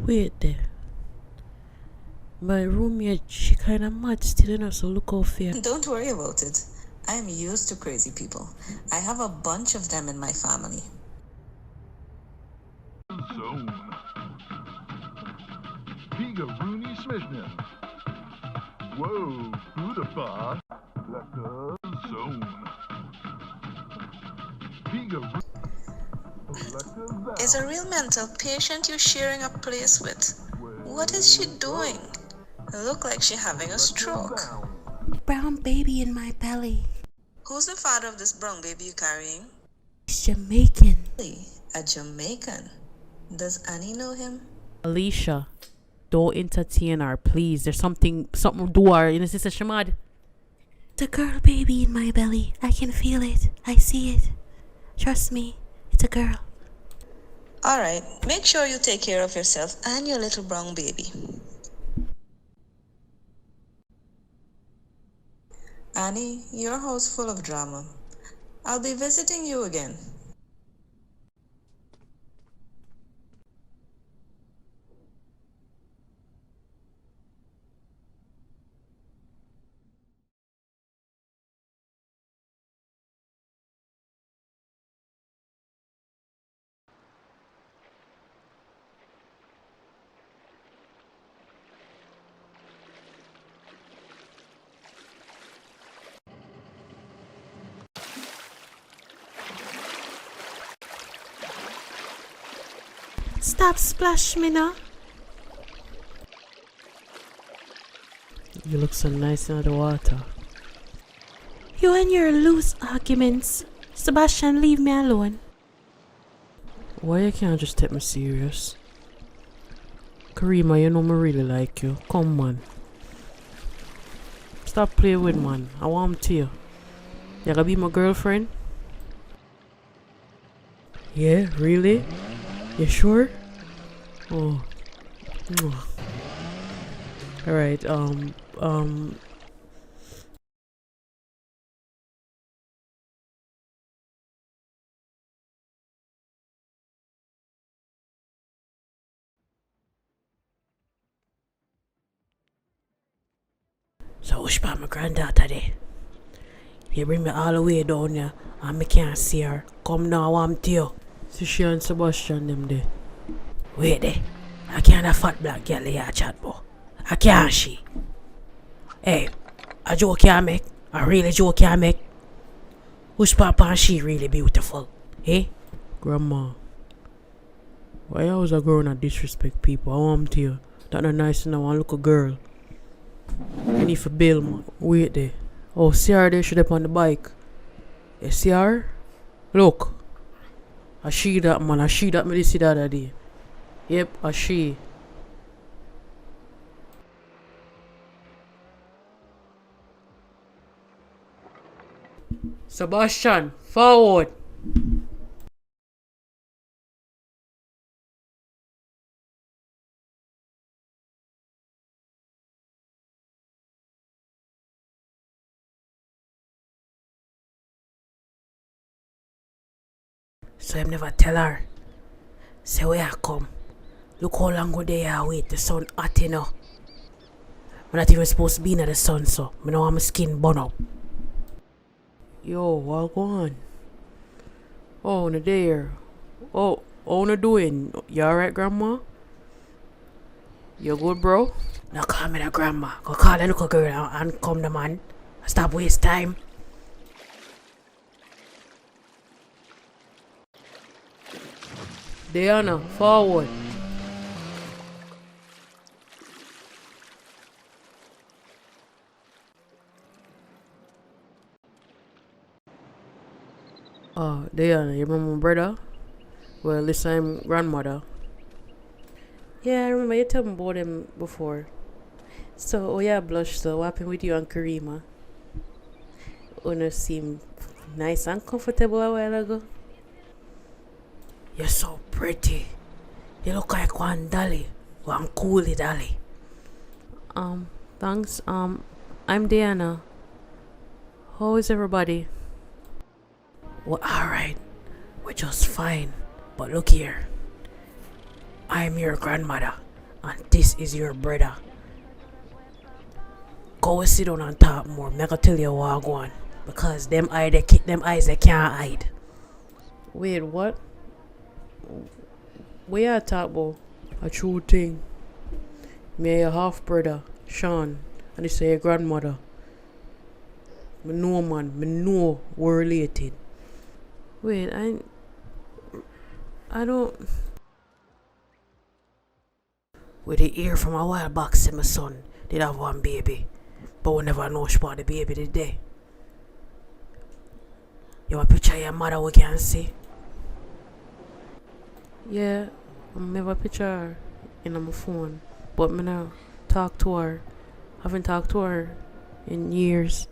Wait there. My roommate, she kinda mad still, you know, so look how fair. Don't worry about it. I'm used to crazy people. I have a bunch of them in my family. Zone. Giga Rooney Smithman. Whoa, who the fuck? Lekker zone. Giga Is a real mental patient you're sharing a place with. What is she doing? Look like she's having a stroke. Brown baby in my belly. Who's the father of this brown baby you're carrying? He's Jamaican. A Jamaican. Does Annie know him? Alicia, don't entertain her, please. There's something do her. You know, sister Shamad. The girl baby in my belly. I can feel it. I see it. Trust me, it's a girl. Alright, make sure you take care of yourself and your little brown baby. Annie, your house full of drama. I'll be visiting you again. Stop splash me now. You look so nice in the water. You and your loose arguments. Sebastian, leave me alone. Why you can't just take me serious? Karima, you know me really like you. Come on. Stop playing with man. I want to you. You gonna be my girlfriend? Yeah, really? You sure? Oh. Alright, so what's about my granddaughter there? You bring me all the way down here and me can't see her. Come now, I want to you. See she and Sebastian them there. Wait there. I can't a fat black girl here chat boy. I can't she. Hey, a joke you make? A really joke you make? Who's papa and she really beautiful? Eh? Grandma. Why you always a girl and disrespect people? I want to you. That not nice enough. I want look a girl. You need for bail, man. Wait there. Oh, see her there? She up on the bike. You see her? Look. I she that, man. I she that me see the other day. Yep, I she. Sebastian, forward. So I never tell her. Say where I come. Look how long go they are wait. The sun hot, you know. I'm not even supposed to be in the sun, so I know my skin burn up. Yo, what go on? Oh, no there. Oh, no doing? You alright, grandma? You good, bro? Now call me the grandma. Go call the little girl and come the man. Stop waste time. Diana, forward. Oh, Diana, you remember my brother? Well, this time grandmother. Yeah, I remember you told me about them before. So, oh yeah, blush, so what happened with you and Karima? Una seem nice and comfortable a while ago. You're so pretty. You look like one dolly. One coolie dolly. Thanks. I'm Diana. How is everybody? Well, alright. We're just fine. But look here. I'm your grandmother. this is your brother. Go sit down and talk more. Me gonna tell you what I go on. Because them eyes they can't hide. Wait, what? What you talk about? A true thing. Me your half brother, Sean, and this is your grandmother. Me know, man. Me know we're related. Wait, I don't. With the ear from a while back, say my son did have one baby, but we never know about the baby today. You want a picture of your mother we can see? Yeah, I have a picture in my phone, but me now talk to her. Haven't talked to her in years.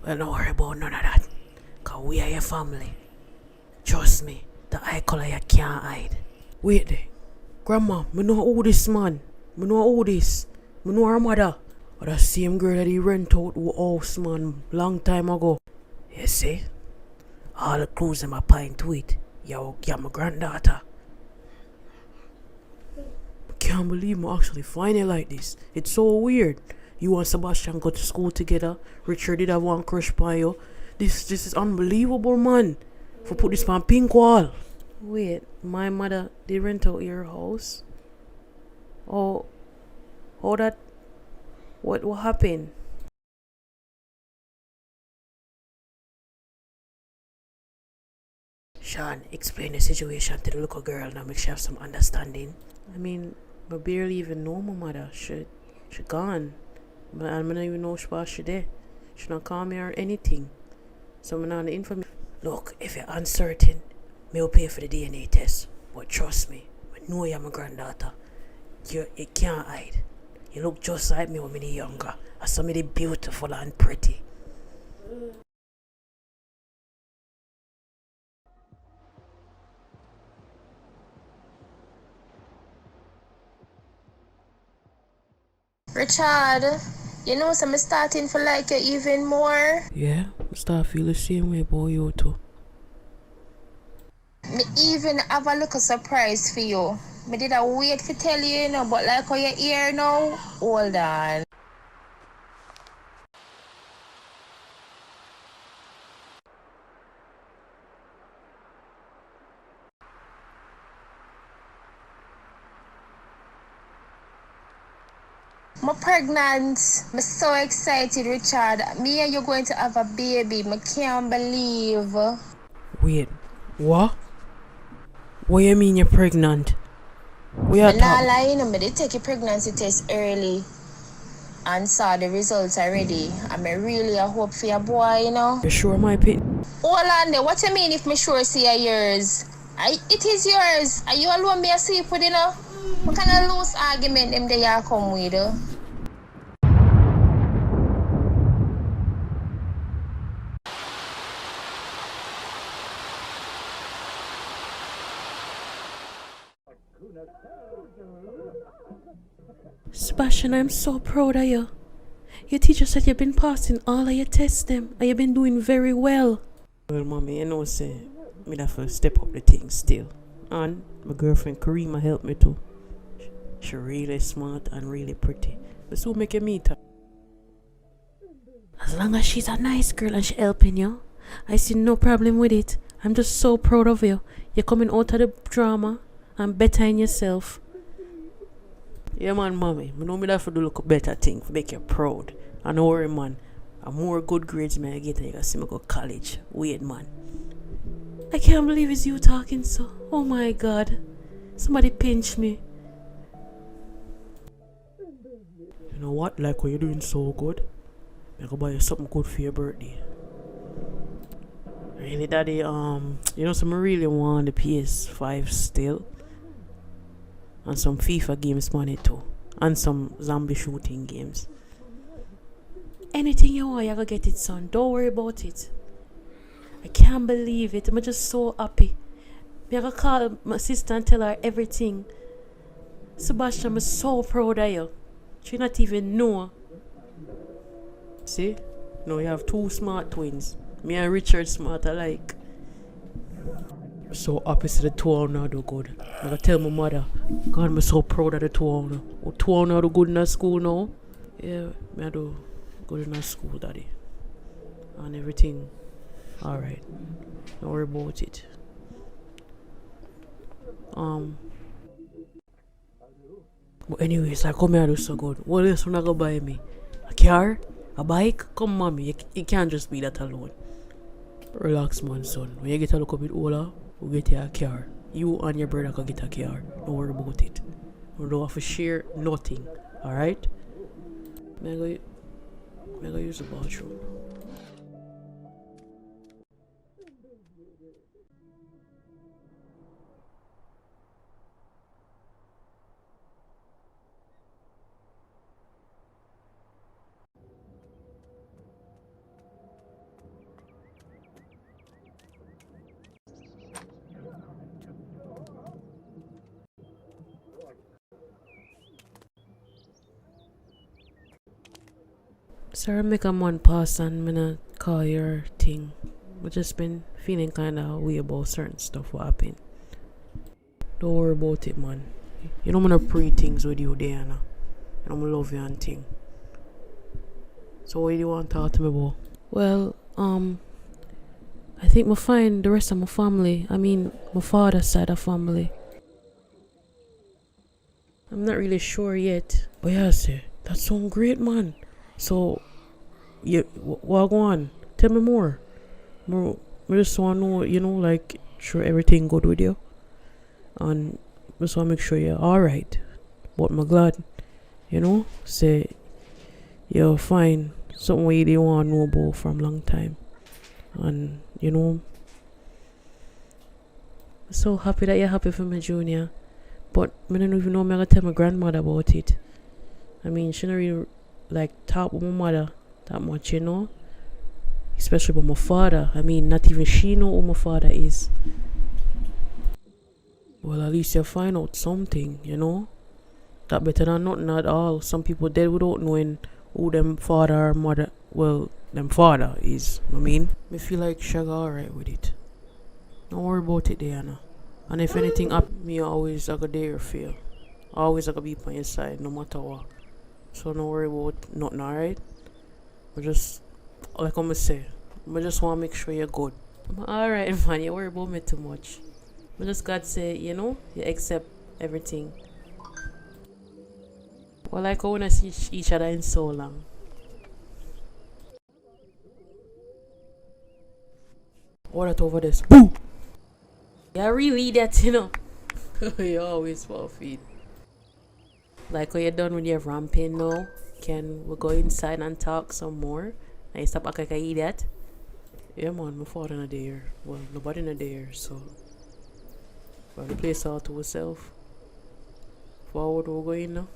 Well, don't worry about none of that. Cause we are your family. Trust me, the eye color you can't hide. Wait there. Grandma, me know who this man. Me know who this. Me know her mother. Or the same girl that he rent out the house, man, long time ago. You see? All the clues in my pint to it. You're my granddaughter. I can't believe me actually find it like this. It's so weird. You and Sebastian go to school together. Richard did have one crush by you. This is unbelievable, man. For put this on pink wall. Wait, my mother did rent out your house? Oh that. What happened? Sean, explain the situation to the little girl now, make she have some understanding. I mean, I barely even know my mother. She gone. But I don't even know she there. She don't call me or anything. So I'm not the information. Look, if you're uncertain, me will pay for the DNA test. But trust me, I know you're my granddaughter. You can't hide. You look just like me when I'm younger. As somebody beautiful and pretty. Richard, you know, so I'm starting to like you even more. Yeah, I start feel the same way about you too. Me even have a little surprise for you. Me did a wait to tell you, you know, but like how you hear now, hold on. I'm pregnant. I'm so excited, Richard. Me and you going to have a baby. I can't believe. Wait, what? What you mean you're pregnant? We are I'm not talking. lying, I did take a pregnancy test early and saw the results already. And I really hope for your boy, you know. You sure my pit? Hold on there, what you mean if me sure see a yours? It is yours. Are you alone me a sleep with, you know? What kind of loose argument them they are come with? Sebastian, I'm so proud of you. Your teacher said you've been passing all of your tests them and you've been doing very well. Well, mommy, you know, say, me have to step up the things still. And my girlfriend Karima helped me too. She really smart and really pretty. But so make you meet her. As long as she's a nice girl and she helping you, I see no problem with it. I'm just so proud of you. You're coming out of the drama and bettering yourself. Yeah, man, mommy. I know me have to do look better thing to make you proud. And don't worry, man. And more good grades may I get and you can see me go college. Wait, man. I can't believe it's you talking so. Oh my God. Somebody pinch me. You know what? Like when you're doing so good, I go buy you something good for your birthday. Really, daddy, you know, some really want the PS5 still. And some FIFA games money too. And some zombie shooting games. Anything you want, you gotta get it, son. Don't worry about it. I can't believe it. I'm just so happy. I gotta call my sister and tell her everything. Sebastian, I'm so proud of you. She not even know. See? No, you have two smart twins. Me and Richard smart alike. So happy to the two of them do good. I gotta tell my mother, God, I'm so proud of the two of them. Oh, two of them do good in the school now. Yeah, me I do good in the school, daddy. And everything alright. Don't worry about it. But anyways, like, come here, do so good. What else you not gonna buy me? A car? A bike? Come, mommy, you can't just be that alone. Relax, man, son. When you get a little bit older, we'll get you a car. You and your brother can get a car. Don't worry about it. We don't have to share nothing. Alright? May I go use the bathroom. Sorry, make a man pass and me not call your thing. I just been feeling kinda weird about certain stuff what happened. Don't worry about it, man. You know I'm gonna pray things with you, Diana. And I'm gonna love you and thing. So what do you want to talk to me about? Well, I think I find the rest of my family. I mean, my father's side of family. I'm not really sure yet. But yeah, sir, that sounds great, man. So, what go on? Tell me more. I just want to know, you know, like, sure everything good with you. And I just want to make sure you're alright. But I'm glad, you know, say you're fine. Something you didn't want to know about from long time. And, you know, I'm so happy that you're happy for me, Junior. But I don't even know I'm going to tell my grandmother about it. I mean, she don't really like talk with my mother that much, you know, especially with my father. I mean, not even she know who my father is. Well, at least you find out something, you know. That better than nothing at all. Some people dead without knowing who them father or mother, well, them father is. I mean, me feel like Shagga alright with it. Don't worry about it, Diana. And if anything happen, me always I go there for you. Always I go be on your side, no matter what. So don't worry about nothing, alright? But just, like I'm say, I just want to make sure you're good. Alright, man, you worry about me too much. I just got to say, you know, you accept everything. Well, like I want to see each other in so long. What that over this? Boo! Yeah, really that, you know. You always fall feet. Like when you're done with your ramping now, can we go inside and talk some more? And you stop acting like an idiot? Yeah, man, my father not there. Well, nobody not there, so we have the place all to ourselves. Forward we're going now.